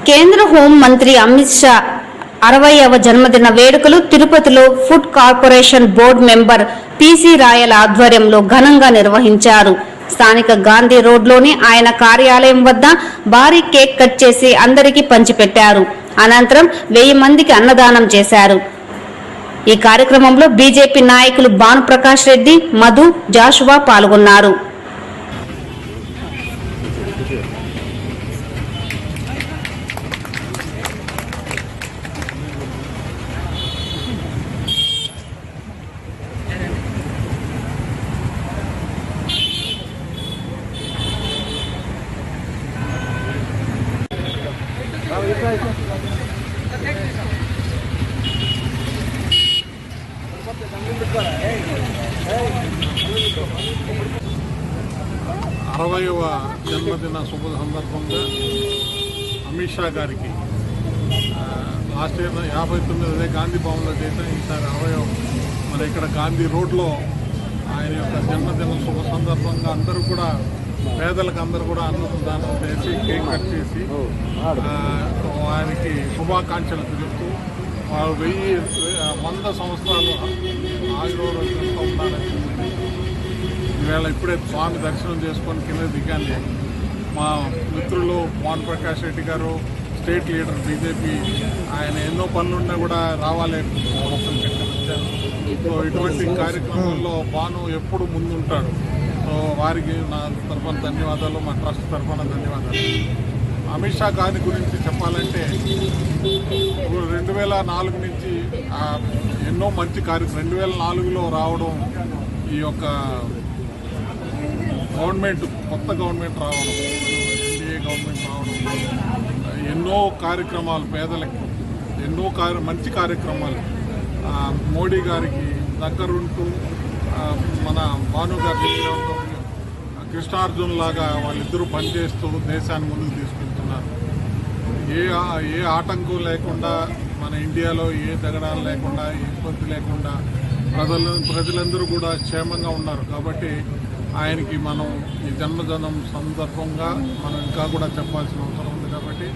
కేంద్ర హోం మంత్రి అమిత్ షా 60వ జన్మదిన వేడుకలు తిరుపతిలో food corporation board member PC Rayala ఆధ్వర్యంలో ఘనంగా నిర్వహించారు. స్థానిక గాంధీ రోడ్లోని ఆయన కార్యాలయం వద్ద భారీ కేక్ కట్ చేసి అందరికీ పంచిపెట్టారు. అనంతరం 1000 మందికి అన్నదానం చేశారు. ఈ కార్యక్రమంలో బీజేపీ నాయకులు భానుప్రకాష్ రెడ్డి, మధు, జాషువా పాల్గొన్నారు. అరవైవ జన్మదిన శుభ సందర్భంగా అమిత్ షా గారికి లాస్ట్ ఇయర్ 59 గాంధీ భవన్లో చేసిన ఈసారి 60వ మన ఇక్కడ గాంధీ రోడ్లో ఆయన యొక్క జన్మదిన శుభ సందర్భంగా అందరూ కూడా పేదలకు అందరూ కూడా అన్నదానం చేసి కేక్ కట్ చేసి వారికి శుభాకాంక్షలు తెలుపుతూ వారు 100 సంవత్సరాలు ఆయుర్వేదంతో ఉండాలని ఈవేళ ఇప్పుడే స్వామి దర్శనం చేసుకొని కింద దిగాలి. మా మిత్రులు భానుప్రకాష్ రెడ్డి గారు స్టేట్ లీడర్ బీజేపీ, ఆయన ఎన్నో పనులున్నా కూడా రావాలి వచ్చారు. సో ఇటువంటి కార్యక్రమంలో భాను ఎప్పుడు ముందుంటాడు. సో వారికి నా తరఫున ధన్యవాదాలు, మా ట్రస్ట్ తరఫున ధన్యవాదాలు. అమిత్ షా గారి గురించి చెప్పాలంటే 2004 నుంచి ఎన్నో మంచి కార్యక్రమం 2004లో రావడం, ఈ యొక్క గవర్నమెంట్ కొత్త గవర్నమెంట్ రావడం, ఎన్డీఏ గవర్నమెంట్ రావడం, ఎన్నో కార్యక్రమాలు పేదలకి ఎన్నో మంచి కార్యక్రమాలు మోడీ గారికి దగ్గరుంటూ మన భాను గారి కృష్ణార్జున్ లాగా వాళ్ళిద్దరూ పనిచేస్తూ దేశాన్ని ముందుకు తీసుకెళ్తున్నారు. ఏ ఆటంకం లేకుండా మన ఇండియాలో ఏ తగడాలు లేకుండా ఏ ఇబ్బంది లేకుండా ప్రజలందరూ కూడా క్షేమంగా ఉన్నారు. కాబట్టి ఆయనకి మనం ఈ జన్మదినం సందర్భంగా మనం ఇంకా కూడా చెప్పాల్సిన అవసరం ఉంది. కాబట్టి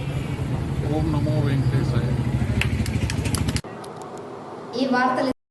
ఓం నమో వెంకటేశాయ.